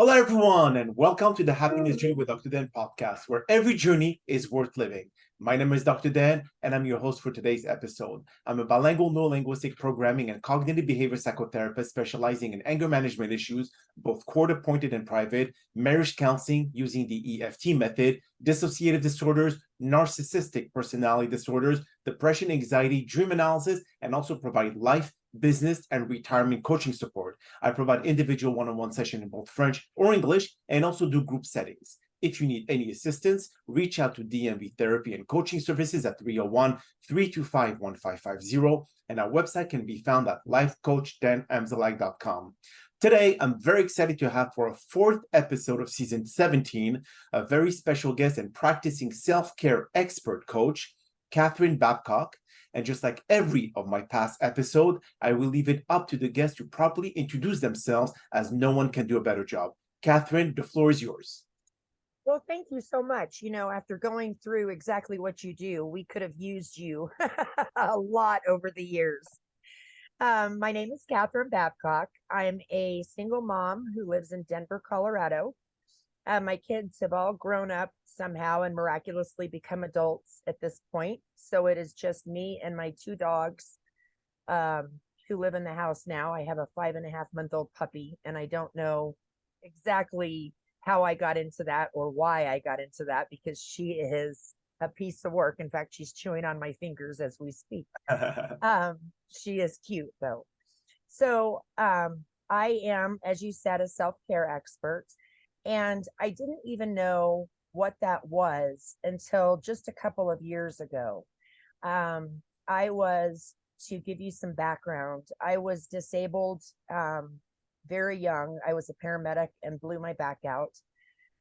Hello, everyone, and welcome to the Happiness Journey with Dr. Dan podcast, where every journey is worth living. My name is Dr. Dan, and I'm your host for today's episode. I'm a bilingual neurolinguistic programming and cognitive behavior psychotherapist specializing in anger management issues, both court-appointed and private, marriage counseling using the EFT method, dissociative disorders, narcissistic personality disorders, depression, anxiety, dream analysis, and also provide life, business, and retirement coaching support. I provide individual one-on-one sessions in both French or English and also do group settings. If you need any assistance, reach out to DMV Therapy and Coaching Services at 301-325-1550, and our website can be found at lifecoachdanamzalak.com. Today, I'm very excited to have for a fourth episode of season 17, a very special guest and practicing self-care expert coach, Katherine Babcock. And just like every of my past episode, I will leave it up to the guests to properly introduce themselves, as no one can do a better job. Katherine, the floor is yours. Well, thank you so much. After going through exactly what you do, we could have used you a lot over the years. My name is Katherine Babcock. I'm a single mom who lives in Denver, Colorado. My kids have all grown up somehow and miraculously become adults at this point. So it is just me and my two dogs who live in the house now. I have a 5.5-month-old puppy, and I don't know exactly how I got into that or why I got into that, because she is a piece of work. In fact, she's chewing on my fingers as we speak. She is cute, though. So I am, as you said, a self-care expert. And I didn't even know what that was until just a couple of years ago. To give you some background, I was disabled very young. I was a paramedic and blew my back out.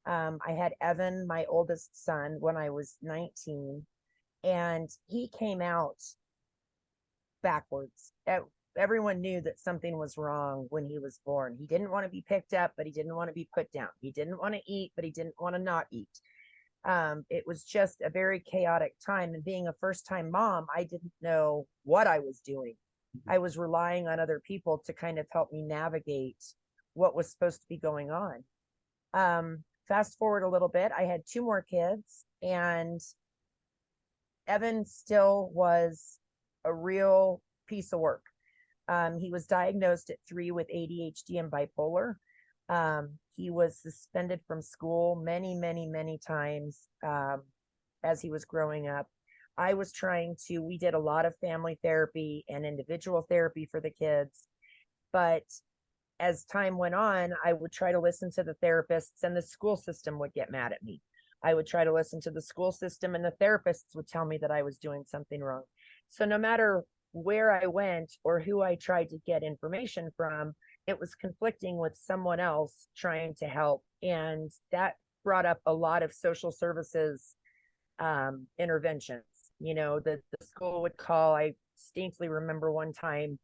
I had Evan, my oldest son, when I was 19, and he came out backwards. Everyone knew that something was wrong when he was born. He didn't want to be picked up, but he didn't want to be put down. He didn't want to eat, but he didn't want to not eat. It was just a very chaotic time. And being a first-time mom, I didn't know what I was doing. I was relying on other people to kind of help me navigate what was supposed to be going on. Fast forward a little bit, I had two more kids, and Evan still was a real piece of work. He was diagnosed at 3 with ADHD and bipolar. He was suspended from school many times as he was growing up. We did a lot of family therapy and individual therapy for the kids. But as time went on, I would try to listen to the therapists, and the school system would get mad at me. I would try to listen to the school system, and the therapists would tell me that I was doing something wrong. So no matter where I went or who I tried to get information from, it was conflicting with someone else trying to help. And that brought up a lot of social services interventions. The school would call. I distinctly remember one time,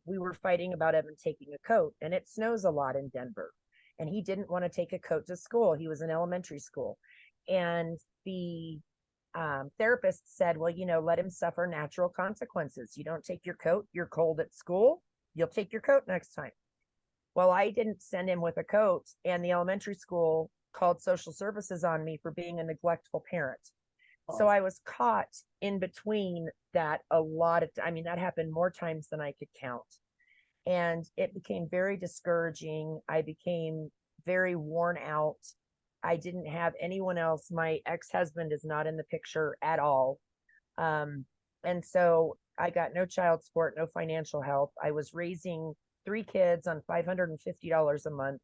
we were fighting about Evan taking a coat, and it snows a lot in Denver. And he didn't want to take a coat to school. He was in elementary school. And the therapist said, well, let him suffer natural consequences. You don't take your coat, you're cold at school, you'll take your coat next time. Well, I didn't send him with a coat, and the elementary school called social services on me for being a neglectful parent. So I was caught in between that a lot of, that happened more times than I could count. And it became very discouraging. I became very worn out. I didn't have anyone else. My ex-husband is not in the picture at all. And so I got no child support, no financial help. I was raising 3 kids on $550 a month,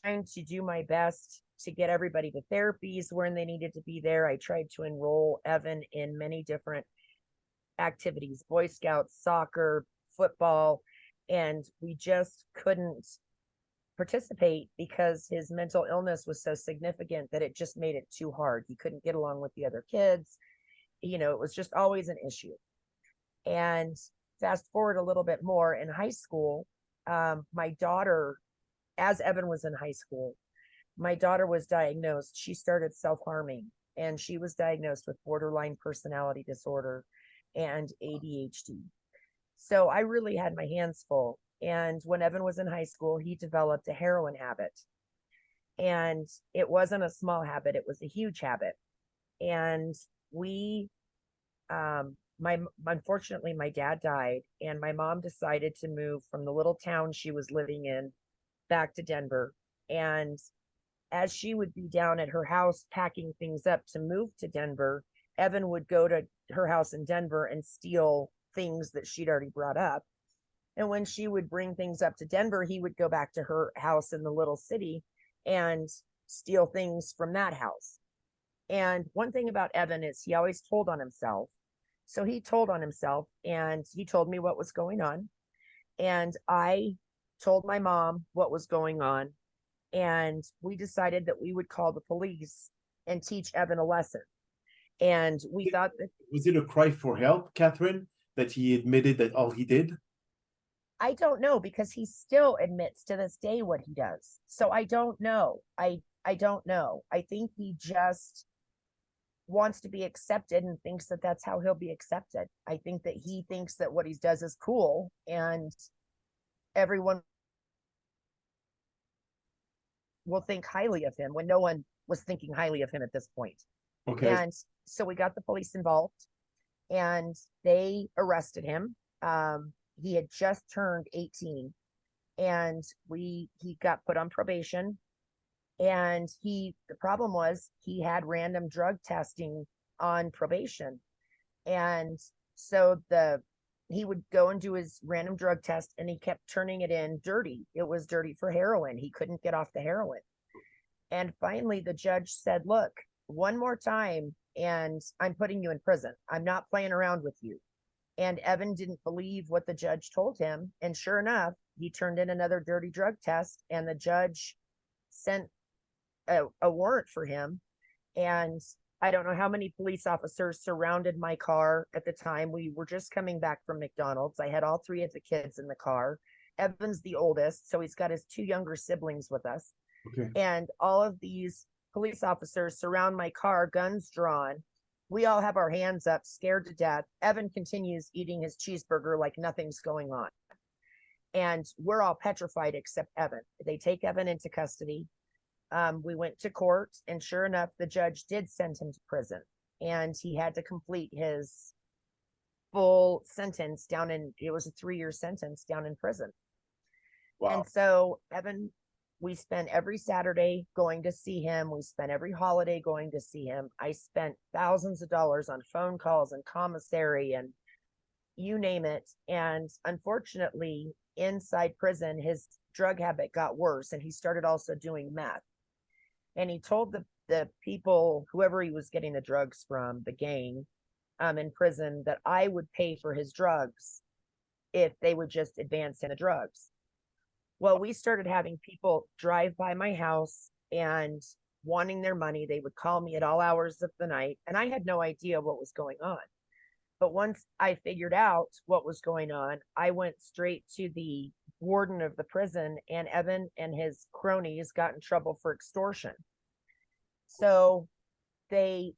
trying to do my best to get everybody to therapies when they needed to be there. I tried to enroll Evan in many different activities, Boy Scouts, soccer, football, and we just couldn't participate because his mental illness was so significant that it just made it too hard. He couldn't get along with the other kids. It was just always an issue. And fast forward a little bit more, in high school, my daughter, as Evan was in high school, my daughter was diagnosed. She started self-harming, and she was diagnosed with borderline personality disorder and ADHD. So I really had my hands full. And when Evan was in high school, he developed a heroin habit. And it wasn't a small habit, it was a huge habit. And we, unfortunately, my dad died, and my mom decided to move from the little town she was living in back to Denver. And as she would be down at her house packing things up to move to Denver, Evan would go to her house in Denver and steal things that she'd already brought up. And when she would bring things up to Denver, he would go back to her house in the little city and steal things from that house. And one thing about Evan is he always told on himself. So he told on himself, and he told me what was going on. And I told my mom what was going on. And we decided that we would call the police and teach Evan a lesson. And we thought that, Was it a cry for help, Catherine, that he admitted that all he did? I don't know, because he still admits to this day what he does. So I don't know. I don't know. I think he just wants to be accepted and thinks that that's how he'll be accepted. I think that he thinks that what he does is cool, and everyone will think highly of him when no one was thinking highly of him at this point. Okay. And so we got the police involved, and they arrested him. He had just turned 18, and he got put on probation. And the problem was he had random drug testing on probation. And so he would go and do his random drug test, and he kept turning it in dirty. It was dirty for heroin. He couldn't get off the heroin. And finally, the judge said, look, one more time, and I'm putting you in prison. I'm not playing around with you. And Evan didn't believe what the judge told him. And sure enough, he turned in another dirty drug test, and the judge sent a warrant for him. And I don't know how many police officers surrounded my car at the time. We were just coming back from McDonald's. I had all three of the kids in the car. Evan's the oldest, so he's got his two younger siblings with us. Okay. And all of these police officers surround my car, guns drawn. We all have our hands up, scared to death. Evan continues eating his cheeseburger like nothing's going on. And we're all petrified except Evan. They take Evan into custody. We went to court, and sure enough, the judge did send him to prison, and he had to complete his full sentence it was a 3-year sentence down in prison. Wow. And so Evan, we spent every Saturday going to see him. We spent every holiday going to see him. I spent thousands of dollars on phone calls and commissary and you name it. And unfortunately, inside prison, his drug habit got worse, and he started also doing meth. And he told the people, whoever he was getting the drugs from, the gang in prison, that I would pay for his drugs if they would just advance him the drugs. Well, we started having people drive by my house and wanting their money. They would call me at all hours of the night, and I had no idea what was going on. But once I figured out what was going on, I went straight to the warden of the prison, and Evan and his cronies got in trouble for extortion. So they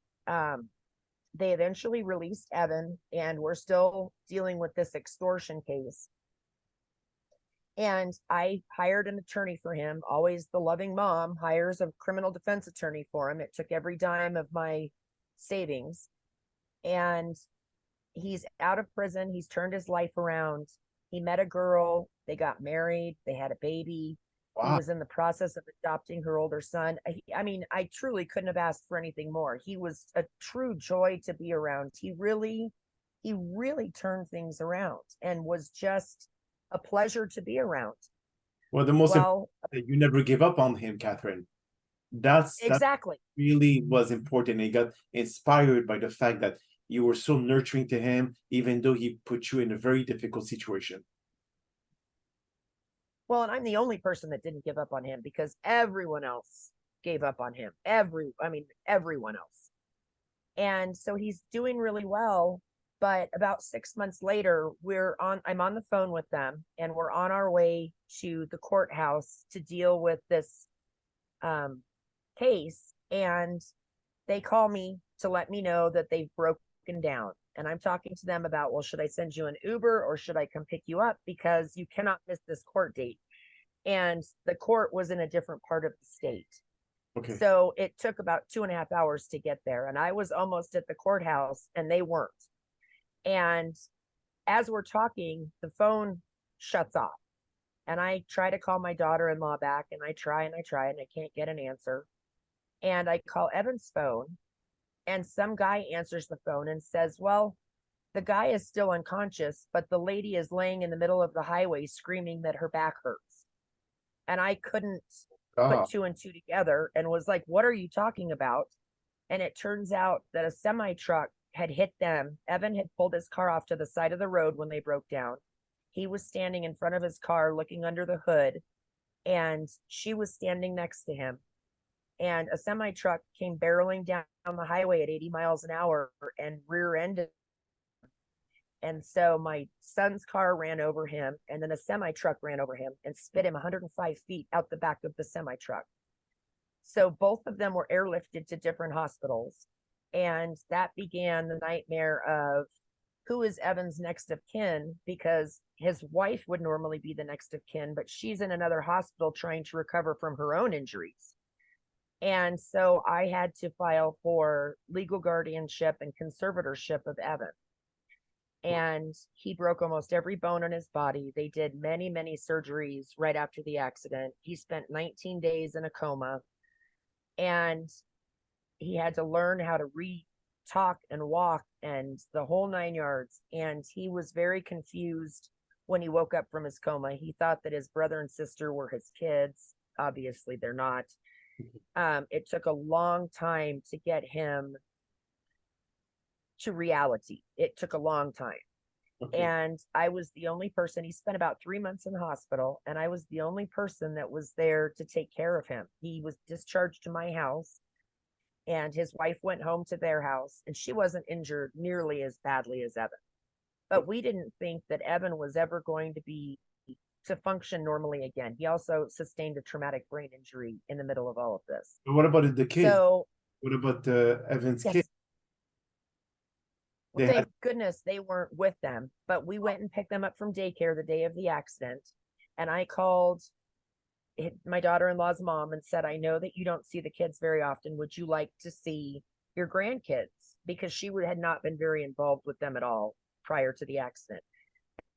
eventually released Evan, and we're still dealing with this extortion case. And I hired an attorney for him. Always the loving mom hires a criminal defense attorney for him. It took every dime of my savings. And he's out of prison. He's turned his life around. He met a girl. They got married. They had a baby. Wow. He was in the process of adopting her older son. I mean, I truly couldn't have asked for anything more. He was a true joy to be around. He really turned things around and was just a pleasure to be around. Well, the most important that you never give up on him, Catherine. That's exactly that really was important. He got inspired by the fact that you were so nurturing to him, even though he put you in a very difficult situation. Well, and I'm the only person that didn't give up on him, because everyone else gave up on him. Everyone else. And so he's doing really well. But about 6 months later, I'm on the phone with them, and we're on our way to the courthouse to deal with this case. And they call me to let me know that they've broken down And I'm talking to them about, well, should I send you an Uber or should I come pick you up? Because you cannot miss this court date. And the court was in a different part of the state. Okay. So it took about 2.5 hours to get there. And I was almost at the courthouse and they weren't. And as we're talking, the phone shuts off. And I try to call my daughter-in-law back, and I try and I can't get an answer. And I call Evan's phone, and some guy answers the phone and says, well, the guy is still unconscious, but the lady is laying in the middle of the highway screaming that her back hurts. And I couldn't put two and two together and was like, what are you talking about? And it turns out that a semi truck had hit them. Evan had pulled his car off to the side of the road when they broke down. He was standing in front of his car looking under the hood, and she was standing next to him. And a semi truck came barreling down the highway at 80 miles an hour and rear-ended. And so my son's car ran over him, and then a semi truck ran over him and spit him 105 feet out the back of the semi truck. So both of them were airlifted to different hospitals. And that began the nightmare of who is Evan's next of kin, because his wife would normally be the next of kin, but she's in another hospital trying to recover from her own injuries. And so I had to file for legal guardianship and conservatorship of Evan. And he broke almost every bone in his body. They did many, many surgeries right after the accident. He spent 19 days in a coma, and he had to learn how to talk and walk and the whole 9 yards. And he was very confused when he woke up from his coma. He thought that his brother and sister were his kids. Obviously, they're not. It took a long time to get him to reality. It took a long time. Okay. And I was the only person. He spent about 3 months in the hospital, and I was the only person that was there to take care of him. He was discharged to my house, and his wife went home to their house, and she wasn't injured nearly as badly as Evan. But we didn't think that Evan was ever going to function normally again. He also sustained a traumatic brain injury in the middle of all of this. What about the kids? So, what about Evan's yes. kids? Well, thank goodness they weren't with them, but we went and picked them up from daycare the day of the accident. And I called my daughter-in-law's mom and said, I know that you don't see the kids very often. Would you like to see your grandkids? Because she had not been very involved with them at all prior to the accident.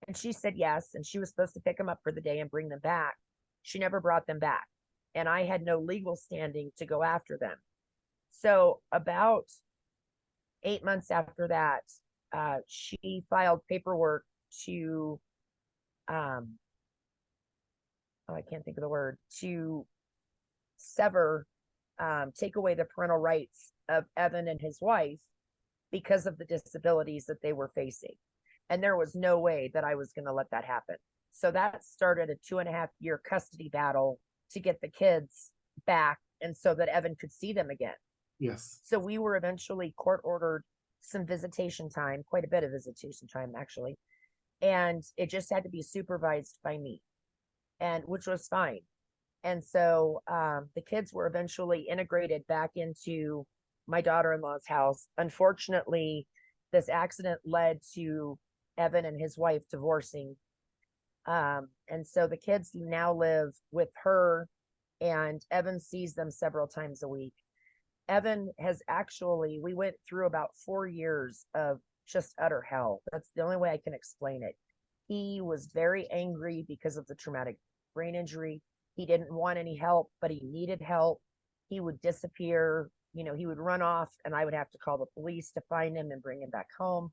And she said yes. And she was supposed to pick them up for the day and bring them back. She never brought them back. And I had no legal standing to go after them. So about 8 months after that, she filed paperwork to, I can't think of the word, to sever, take away the parental rights of Evan and his wife because of the disabilities that they were facing. And there was no way that I was going to let that happen. So that started a 2.5-year custody battle to get the kids back, and so that Evan could see them again. Yes. So we were eventually court ordered some visitation time, quite a bit of visitation time, actually. And it just had to be supervised by me, and which was fine. And so the kids were eventually integrated back into my daughter-in-law's house. Unfortunately, this accident led to Evan and his wife divorcing. And so the kids now live with her, and Evan sees them several times a week. Evan has actually, we went through about 4 years of just utter hell. That's the only way I can explain it. He was very angry because of the traumatic brain injury. He didn't want any help, but he needed help. He would disappear. He would run off, and I would have to call the police to find him and bring him back home.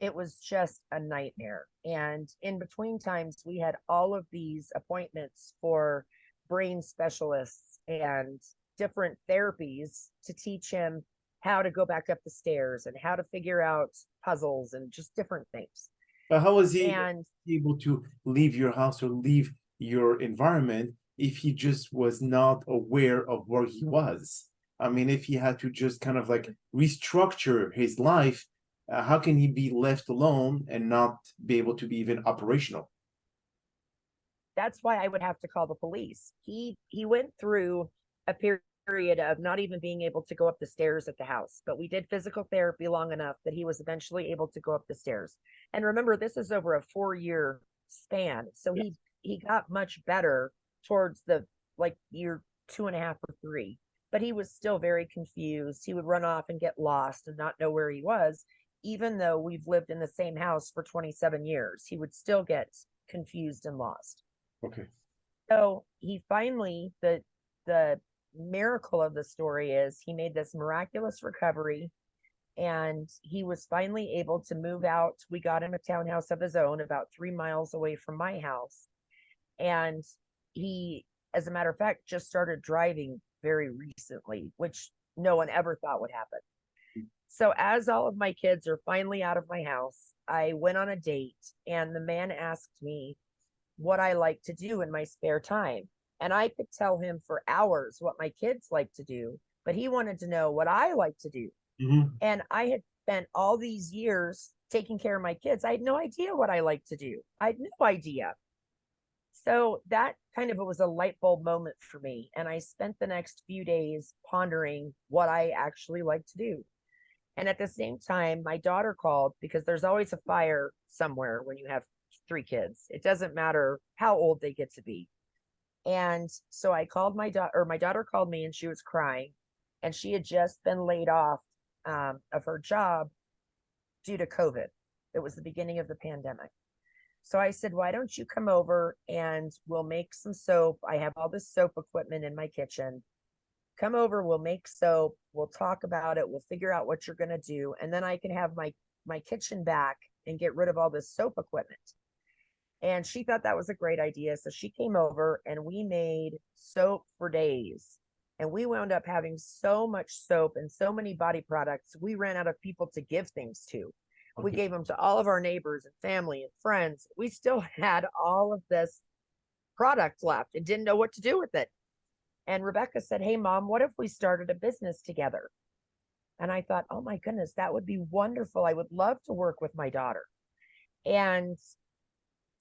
It was just a nightmare. And in between times, we had all of these appointments for brain specialists and different therapies to teach him how to go back up the stairs and how to figure out puzzles and just different things. But how was he able to leave your house or leave your environment if he just was not aware of where he was? I mean, if he had to just kind of like restructure his life, how can he be left alone and not be able to be even operational? That's why I would have to call the police. He went through a period period of not even being able to go up the stairs at the house. But we did physical therapy long enough that he was eventually able to go up the stairs. And remember, this is over a 4-year span. So he got much better towards the like year 2.5 or 3. But he was still very confused. He would run off and get lost and not know where he was. Even though we've lived in the same house for 27 years, he would still get confused and lost. Okay. So he finally, the miracle of the story is he made this miraculous recovery, and he was finally able to move out. We got him a townhouse of his own about 3 miles away from my house. And he, as a matter of fact, just started driving very recently, which no one ever thought would happen. So as all of my kids are finally out of my house, I went on a date, and the man asked me what I like to do in my spare time. And I could tell him for hours what my kids like to do, but he wanted to know what I like to do. Mm-hmm. And I had spent all these years taking care of my kids. I had no idea what I like to do. I had no idea. So that kind of was a light bulb moment for me. And I spent the next few days pondering what I actually like to do. And at the same time, my daughter called, because there's always a fire somewhere when you have 3 kids. It doesn't matter how old they get to be. And so I called my daughter, or my daughter called me, and she was crying, and she had just been laid off of her job due to COVID. It was the beginning of the pandemic. So I said, why don't you come over and we'll make some soap? I have all this soap equipment in my kitchen. Come over, we'll make soap, we'll talk about it, we'll figure out what you're going to do, and then I can have my kitchen back and get rid of all this soap equipment. And she thought that was a great idea. So she came over and we made soap for days. And we wound up having so much soap and so many body products, we ran out of people to give things to. Okay. We gave them to all of our neighbors and family and friends. We still had all of this product left and didn't know what to do with it. And Rebecca said, hey, Mom, what if we started a business together? And I thought, oh my goodness, that would be wonderful. I would love to work with my daughter. And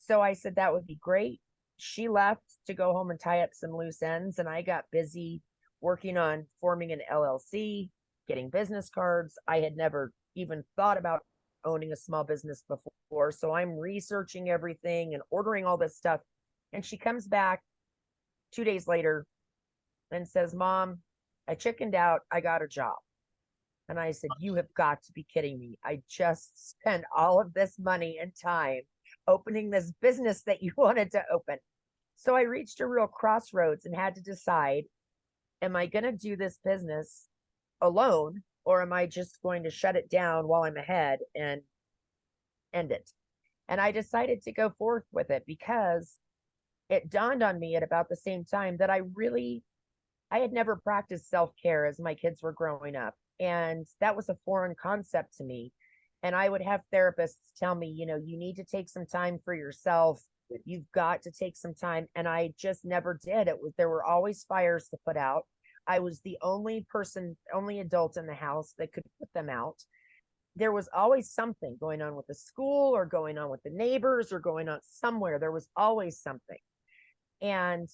so I said, that would be great. She left to go home and tie up some loose ends. And I got busy working on forming an LLC, getting business cards. I had never even thought about owning a small business before. So I'm researching everything and ordering all this stuff. And she comes back 2 days later and says, Mom, I chickened out. I got a job. And I said, you have got to be kidding me. I just spent all of this money and time opening this business that you wanted to open. So I reached a real crossroads and had to decide, am I going to do this business alone, or am I just going to shut it down while I'm ahead and end it? And I decided to go forth with it because it dawned on me at about the same time that I had never practiced self-care as my kids were growing up. And that was a foreign concept to me. And I would have therapists tell me, you need to take some time for yourself. You've got to take some time. And I just never did. There were always fires to put out. I was the only adult in the house that could put them out. There was always something going on with the school or going on with the neighbors or going on somewhere. There was always something. And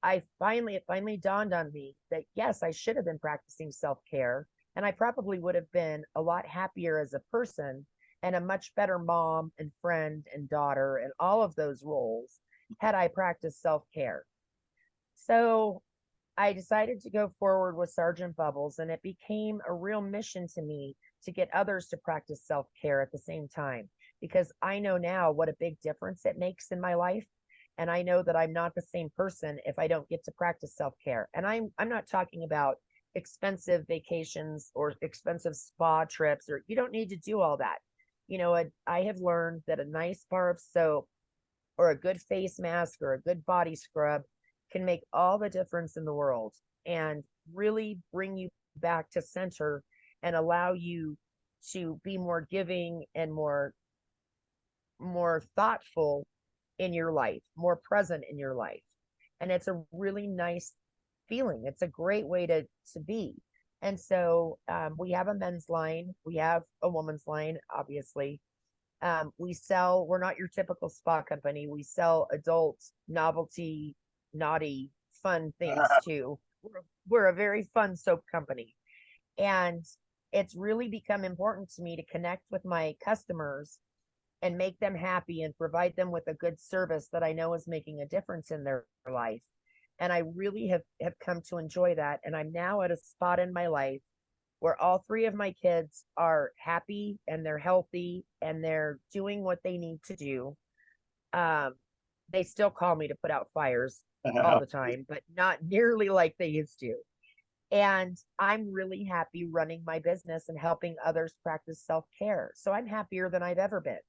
it finally dawned on me that yes, I should have been practicing self-care, and I probably would have been a lot happier as a person and a much better mom and friend and daughter and all of those roles had I practiced self-care. So I decided to go forward with Sergeant Bubbles, and it became a real mission to me to get others to practice self-care at the same time, because I know now what a big difference it makes in my life. And I know that I'm not the same person if I don't get to practice self-care. And I'm not talking about expensive vacations or expensive spa trips, or you don't need to do all that. I have learned that a nice bar of soap or a good face mask or a good body scrub can make all the difference in the world and really bring you back to center and allow you to be more giving and more thoughtful in your life, more present in your life. And it's a really nice feeling. It's a great way to be. And so we have a men's line. We have a woman's line, obviously. We're not your typical spa company. We sell adult, novelty, naughty, fun things too. we're a very fun soap company. And it's really become important to me to connect with my customers and make them happy and provide them with a good service that I know is making a difference in their life. And I really have come to enjoy that. And I'm now at a spot in my life where all three of my kids are happy and they're healthy and they're doing what they need to do. Um, they still call me to put out fires all the time, but not nearly like they used to. And I'm really happy running my business and helping others practice self-care. So I'm happier than I've ever been.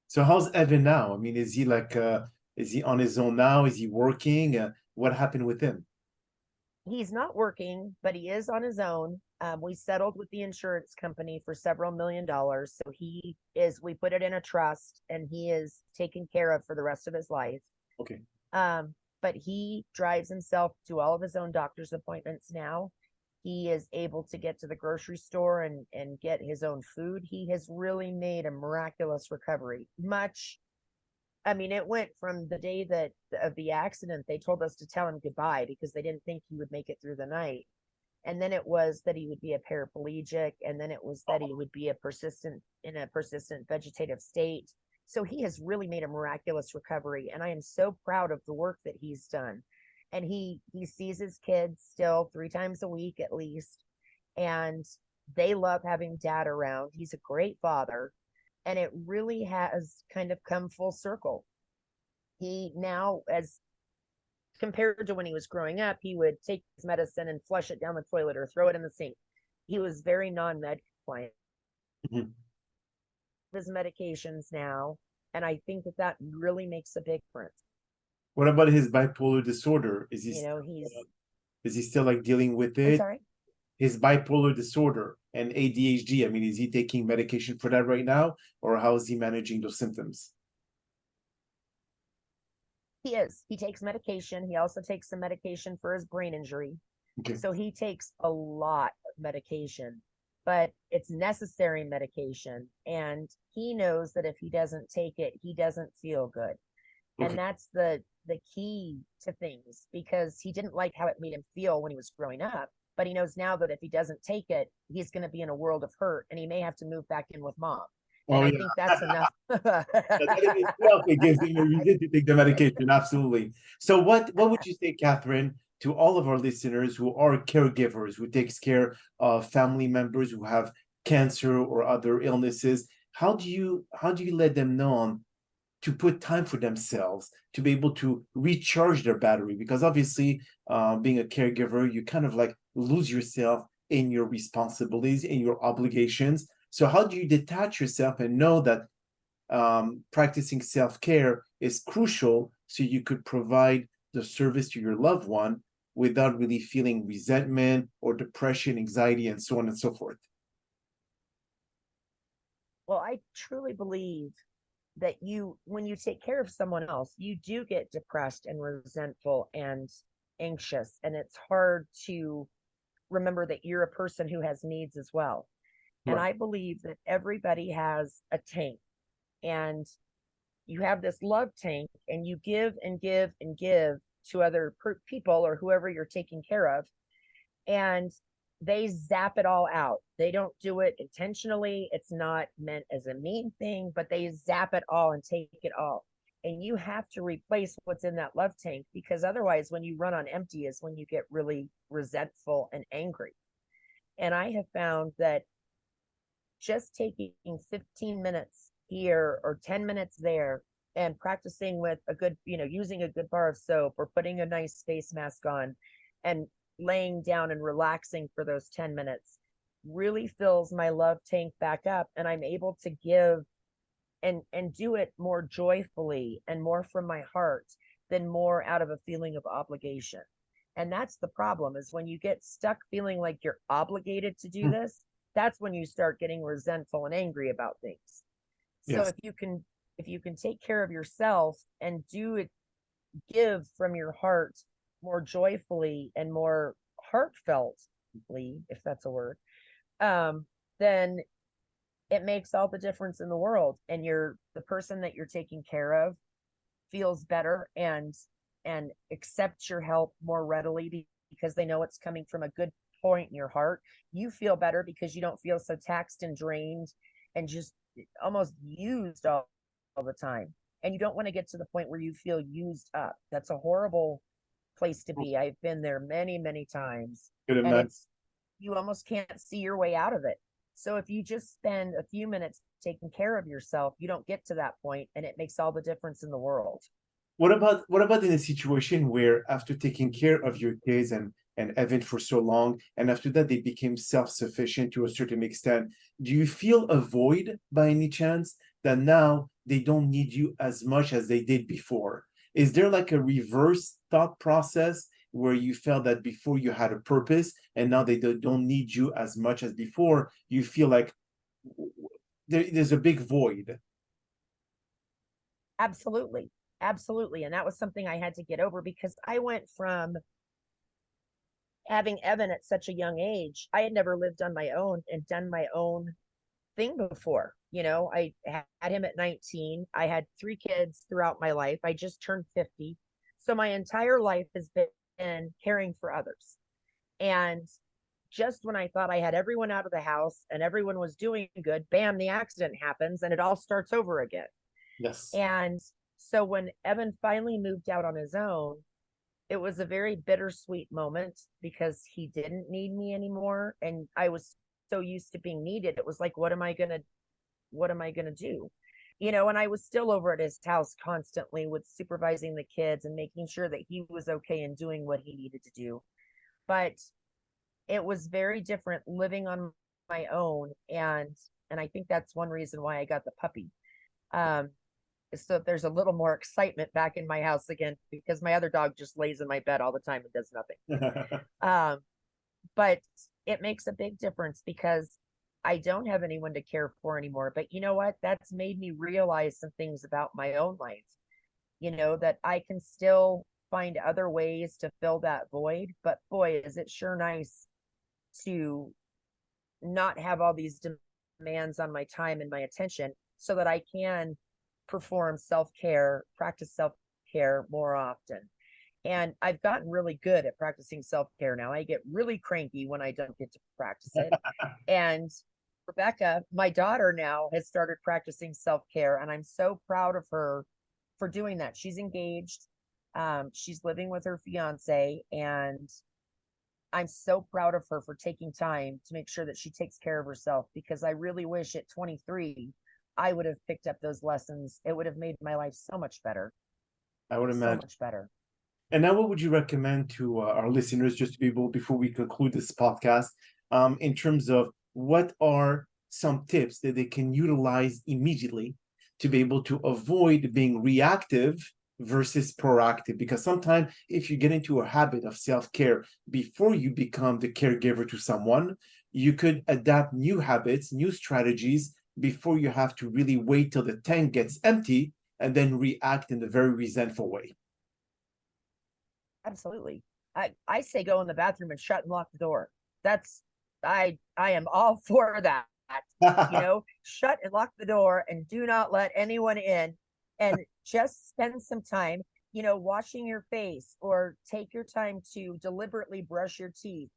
So how's Evan now? I mean, is he like is he on his own now? Is he working? What happened with him? He's not working, but he is on his own. We settled with the insurance company for several $1 million. So we put it in a trust and he is taken care of for the rest of his life. Okay. But he drives himself to all of his own doctor's appointments now. He is able to get to the grocery store and get his own food. He has really made a miraculous recovery. I mean, it went from the day that of the accident, they told us to tell him goodbye because they didn't think he would make it through the night. And then it was that he would be a paraplegic, and then it was that he would be in a persistent vegetative state. So he has really made a miraculous recovery, and I am so proud of the work that he's done. And he sees his kids still 3 times a week at least, and they love having dad around. He's a great father, and it really has kind of come full circle. He now, as compared to when he was growing up, he would take his medicine and flush it down the toilet or throw it in the sink. He was very non-med compliant. Mhm. His medications now, and I think that that really makes a big difference. What about his bipolar disorder? You know, he's is he still like dealing with I'm it? sorry. His bipolar disorder and ADHD. I mean, is he taking medication for that right now, or how is he managing those symptoms? He is. He takes medication. He also takes some medication for his brain injury. Okay. So he takes a lot of medication, but it's necessary medication. And he knows that if he doesn't take it, he doesn't feel good. Okay. And that's the key to things, because he didn't like how it made him feel when he was growing up. But he knows now that if he doesn't take it, he's going to be in a world of hurt and he may have to move back in with mom. And Oh I yeah. think that's enough. That in itself, it gives him a reason to take the medication. Absolutely. So what would you say, Catherine, to all of our listeners who are caregivers, who takes care of family members who have cancer or other illnesses? How do you let them know on to put time for themselves to be able to recharge their battery? Because obviously, being a caregiver, you kind of like lose yourself in your responsibilities, in your obligations. So how do you detach yourself and know that practicing self-care is crucial so you could provide the service to your loved one without really feeling resentment or depression, anxiety, and so on and so forth? Well, I truly believe that when you take care of someone else, you do get depressed and resentful and anxious. And it's hard to remember that you're a person who has needs as well. And Right. I believe that everybody has a tank, and you have this love tank, and you give and give and give to other people or whoever you're taking care of, and they zap it all out. They don't do it intentionally. It's not meant as a mean thing, but they zap it all and take it all. And you have to replace what's in that love tank, because otherwise, when you run on empty, is when you get really resentful and angry. And I have found that just taking 15 minutes here or 10 minutes there and practicing with a good, using a good bar of soap or putting a nice face mask on and laying down and relaxing for those 10 minutes really fills my love tank back up, and I'm able to give and do it more joyfully and more from my heart than more out of a feeling of obligation. And that's the problem, is when you get stuck feeling like you're obligated to do Hmm. this, that's when you start getting resentful and angry about things. So Yes. if you can take care of yourself and do it, give from your heart more joyfully and more heartfeltly, if that's a word, then it makes all the difference in the world. And the person that you're taking care of feels better and accepts your help more readily because they know it's coming from a good point in your heart. You feel better because you don't feel so taxed and drained and just almost used all the time. And you don't want to get to the point where you feel used up. That's a horrible place to be. I've been there many, many times. Good And man. it's, you almost can't see your way out of it. So if you just spend a few minutes taking care of yourself, you don't get to that point, and it makes all the difference in the world. What about in a situation where after taking care of your kids and Evan for so long, and after that they became self-sufficient to a certain extent, do you feel a void by any chance that now they don't need you as much as they did before? Is there like a reverse thought process where you felt that before you had a purpose and now they don't need you as much as before? You feel like there's a big void. Absolutely. Absolutely. And that was something I had to get over because I went from having Evan at such a young age. I had never lived on my own and done my own thing before. I had him at 19. I had 3 kids throughout my life. I just turned 50. So my entire life has been caring for others. And just when I thought I had everyone out of the house and everyone was doing good, bam, the accident happens and it all starts over again. Yes. And so when Evan finally moved out on his own, it was a very bittersweet moment because he didn't need me anymore. And I was so used to being needed. It was like, what am I gonna do? And I was still over at his house constantly with supervising the kids and making sure that he was okay and doing what he needed to do. But it was very different living on my own. And I think that's one reason why I got the puppy. Um, so there's a little more excitement back in my house again because my other dog just lays in my bed all the time and does nothing. But it makes a big difference because I don't have anyone to care for anymore. But you know what? That's made me realize some things about my own life, that I can still find other ways to fill that void. But boy, is it sure nice to not have all these demands on my time and my attention so that I can perform self-care, practice self-care more often. And I've gotten really good at practicing self-care now. I get really cranky when I don't get to practice it. And Rebecca, my daughter, now has started practicing self-care, and I'm so proud of her for doing that. She's engaged. She's living with her fiance, and I'm so proud of her for taking time to make sure that she takes care of herself because I really wish at 23 I would have picked up those lessons. It would have made my life so much better. I would So imagine. much better. And now, what would you recommend to our listeners, just to be able, before we conclude this podcast, in terms of what are some tips that they can utilize immediately to be able to avoid being reactive versus proactive? Because sometimes if you get into a habit of self-care before you become the caregiver to someone, you could adapt new habits, new strategies before you have to really wait till the tank gets empty and then react in a very resentful way. Absolutely. I say go in the bathroom and shut and lock the door. That's I am all for that. Shut and lock the door and do not let anyone in, and just spend some time, washing your face or take your time to deliberately brush your teeth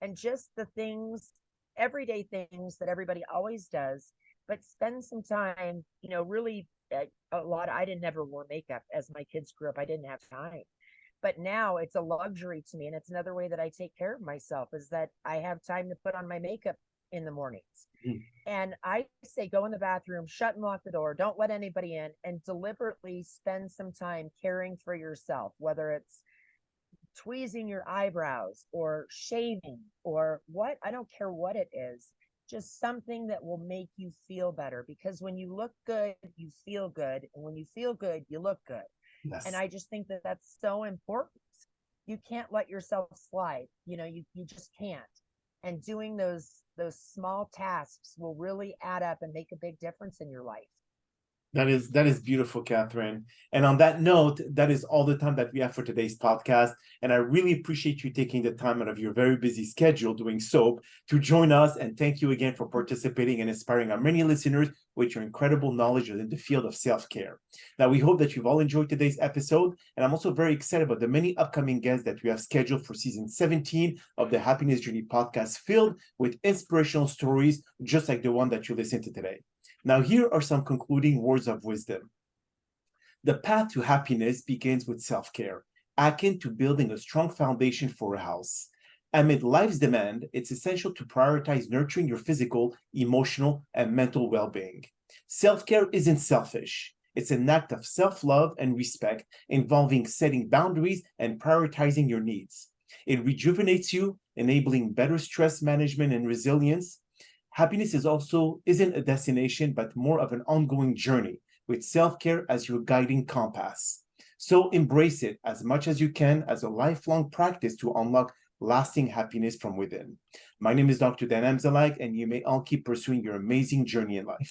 and just the things, everyday things that everybody always does, but spend some time, really a lot. I didn't ever wear makeup as my kids grew up. I didn't have time. But now it's a luxury to me, and it's another way that I take care of myself is that I have time to put on my makeup in the mornings. And I say go in the bathroom, shut and lock the door, don't let anybody in, and deliberately spend some time caring for yourself, whether it's tweezing your eyebrows or shaving or what, I don't care what it is, just something that will make you feel better, because when you look good you feel good, and when you feel good you look good. Yes. And I just think that that's so important. You can't let yourself slide. You just can't. And doing those small tasks will really add up and make a big difference in your life. That is beautiful, Catherine. And on that note, that is all the time that we have for today's podcast. And I really appreciate you taking the time out of your very busy schedule doing so to join us. And thank you again for participating and inspiring our many listeners with your incredible knowledge in the field of self-care. Now, we hope that you've all enjoyed today's episode. And I'm also very excited about the many upcoming guests that we have scheduled for season 17 of the Happiness Journey podcast, filled with inspirational stories just like the one that you listened to today. Now, here are some concluding words of wisdom. The path to happiness begins with self-care, akin to building a strong foundation for a house. Amid life's demand, it's essential to prioritize nurturing your physical, emotional, and mental well-being. Self-care isn't selfish. It's an act of self-love and respect involving setting boundaries and prioritizing your needs. It rejuvenates you, enabling better stress management and resilience. Happiness isn't a destination, but more of an ongoing journey with self-care as your guiding compass. So embrace it as much as you can as a lifelong practice to unlock lasting happiness from within. My name is Dr. Dan Amzalak, and you may all keep pursuing your amazing journey in life.